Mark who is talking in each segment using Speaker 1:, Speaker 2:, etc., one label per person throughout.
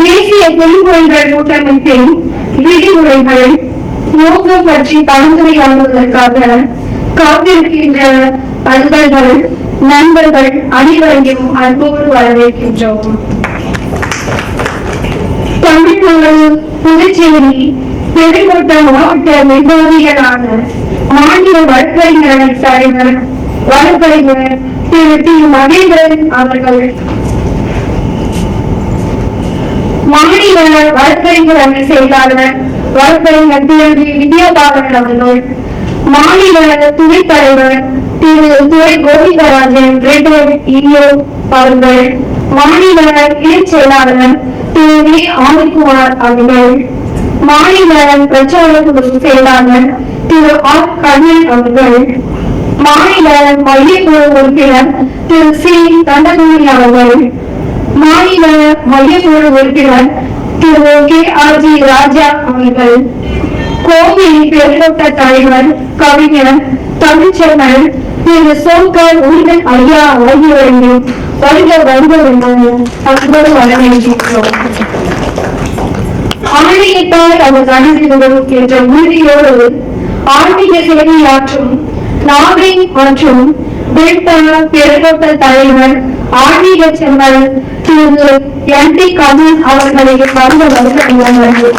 Speaker 1: தேசிய தொழில்முறைகள் கூட்டமைப்பின் விதிமுறைகள் நோக்கம் பற்றி கலந்துரையாடுவதற்காக காத்திருக்கின்ற அன்பர்கள் நண்பர்கள் அனைவரையும் அன்போடு வரவேற்கின்றோம். தமிழ்நாடு புதுச்சேரி பெருங்கோட்ட மாவட்ட நிர்வாகிகளான மாநில வழக்கறிஞர் தலைவர் வழக்கறிஞர் திரு டி மகேந்திரன் அவர்கள், மாநில வழக்கறிஞர் அணி செயலாளர் வழக்கறிஞர் திரு வித்யாபாலன் அவர்கள், மாநில துணைத் தலைவர் திரு துரை கோவிந்தராஜன் அவர்கள், மாநில இணைச் செயலாளர் திரு வி ஆதிக்குமார் அவர்கள், மாநில பிரச்சார குழு செயலாளர் திரு ஆர் கண்ணன் அவர்கள், மாநில மையக்குழு உறுப்பினர் திரு சி தண்டகுமணி அவர்கள், மாநில மையக்குழு உறுப்பினர் திரு கே ஆர் ஜி ராஜா அவர்கள், கோவை பெருங்கோட்ட தலைவர் கவிஞர் தமிழ்ச்செல்வன் திரு சோங்கர் உரிதன் ஐயா ஆகியோரையும் வருக வருக அன்போடு வரவேற்கின்றோம். ஆன்மீகத்தால் அவர் அணிந்திருந்தோம் என்ற உறுதியோடு ஆன்மீக சேவையாற்றும் நாகை மற்றும் டெல்டா பெருங்கோட்ட தலைவர் ஆன்மீக செல்வர் திரு என் டி கமல் அவர்களை வருக வருக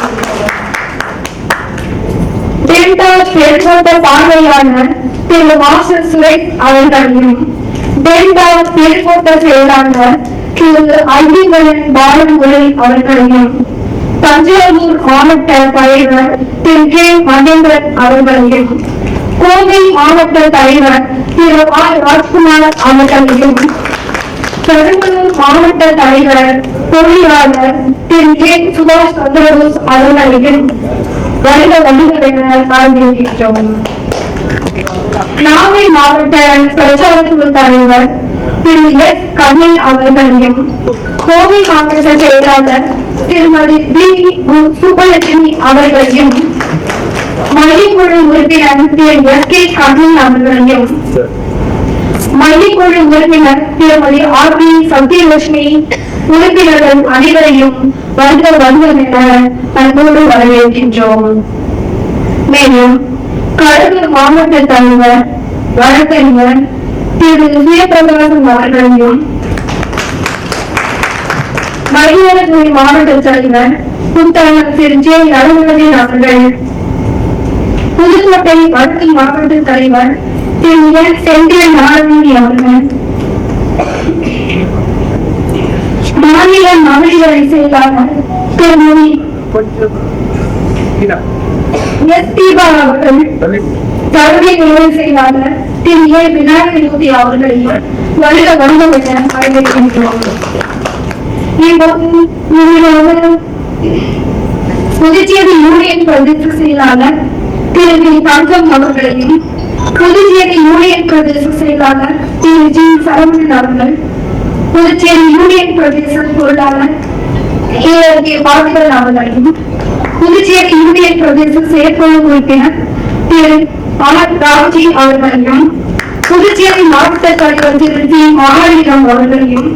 Speaker 1: டெல்டா பெருங்கோட்ட பார்வையாளர் திரு மாஸ்டர் சுரேஷ் அவர்களையும், டெல்டா பெருங்கோட்ட செயலாளர் திரு ஐயங்கரன் பாலமுறை அவர்களையும், தஞ்சாவூர் மாவட்ட தலைவர் திரு கே மகேந்திரன் அவர்களையும், கோவை மாவட்ட தலைவர் திரு ஆர் ராஜ்குமார் அவர்களையும், பெரம்பலூர் மாவட்ட தலைவர் பொறியாளர் திரு கே சுபாஷ் சந்திரபோஸ் அவர்களையும் வருக வழிகளினர் ஆரம்பிக்கின்றோம். நாகை மாவட்ட பிரச்சார குழு தலைவர் திரு எஸ் கமல் அவர்களையும், கோவை மாவட்ட செயலாளர் திருமதி பி சுப்பலட்சுமி அவர்களையும், மையக்குழு உறுப்பினர் திரு எஸ் கே கமல் அவர்களையும், மையக்குழு உறுப்பினர் திருமதி ஆர் பி சத்யலட்சுமி உறுப்பினர்கள் அனைவரையும் வருக வருக என அன்போடு வரவேற்கின்றோம். மேலும் கடலூர் மாவட்ட தலைவர் வழக்கறிஞர் திரு சுயபிரகாசம் அவர்களையும், மயிலாடுதுறை மாவட்ட தலைவர் புத்தாளர் திரு ஜே அருள்மதின் அவர்கள், புதுக்கோட்டை வடக்கு மாவட்ட தலைவர் திரு என் செந்தில் நாராயணி அவர்கள், மாநில மகளிர் செயலாளர் திருமதி எஸ் தீபா அவர்கள், தலைமை நிலை செயலாளர் திரு ஏ விநாயகமூர்த்தி அவர்களையும் வருக வருக என வரவேற்கின்றோம். புதுச்சேரி யூனியன் பிரதேச செயலாளர் திரு வி தங்கம் அவர்களையும், புதுச்சேரி யூனியன் பிரதேச செயலாளர் திரு ஜி சரவணன் அவர்கள், புதுச்சேரி யூனியன் பிரதேச பொருளாளர் ஏ பார்த்திபன் அவர்களையும், புதுச்சேரி யூனியன் பிரதேச செயற்குழு உறுப்பினர் திரு ஆர் ராவ்ஜி அவர்களையும், புதுச்சேரி மாவட்ட தலைவர் திரு டி மகாலிங்கம் அவர்களையும்,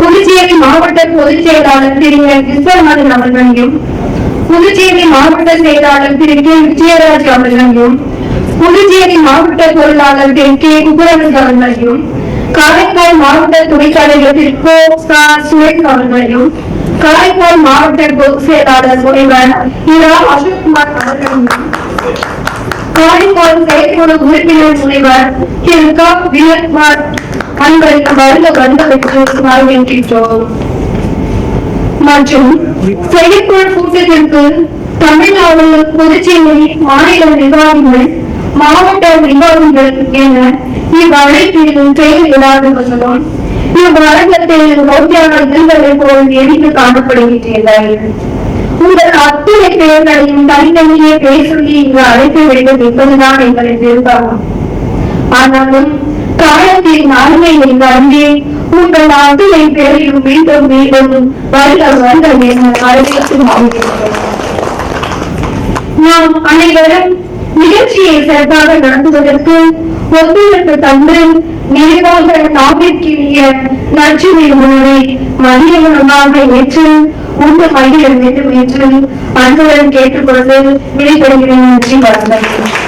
Speaker 1: புதுச்சேரி மாவட்ட பொதுச் செயலாளர் திரு விஸ்வநாதன் அவர்களையும், புதுச்சேரி மாவட்ட செயலாளர் திரு கே விஜயராஜ் அவர்களையும், புதுச்சேரி மாவட்ட பொருளாளர் திரு கே குபரவன் அவர்களையும், காரைக்கால் மாவட்ட துணைத் தலைவர் திரு கோ சுரேஷ் அவர்களையும், காரைக்கால் மாவட்ட பொதுச் செயலாளர் முனைவர் இரா அசோக்குமார் அவர்களையும், காரைக்கால் செயற்குழு உறுப்பினர் முனைவர் திரு க விஜயகுமார் அன்பருக்கு வருக வருக வரவேற்கின்றோம். மற்றும் செயற்குழு கூட்டத்திற்கு தமிழ்நாடு புதுச்சேரி மாநில நிர்வாகிகள் மாவட்ட நிர்வாகிகள் என இவ்வழைப்பில் செயல்படாது வந்தோம். இவ்வழக்கத்தில் ரோஜான இருந்ததை போல் எரித்து காணப்படுகின்றீர்கள். உங்கள் அத்தனை பெயர்களையும் தனித்தனியே பேசி இங்கு அழைத்து வேண்டும் என்பதுதான் எங்களை விருப்பம். ஆனாலும் காலத்தின் அருமையை நம்பி உங்கள் அத்தனை பேரையும் மீண்டும் மீண்டும் வருக வருக என வரவேற்று வாழ்கிறோம். நாம் அனைவரும் நிகழ்ச்சியை சிறப்பாக நடத்துவதற்கு ஒத்துழைப்பு தந்து நிறைவாக நாட்டிற்கிய நச்சுமை உணவை மதிய உணவாக ஏற்று கூண்டு மகிழ வேண்டும் என்று அன்புடன் கேட்டுக்கொண்டு விடைபெறுகிறேன். நன்றி, வணக்கம்.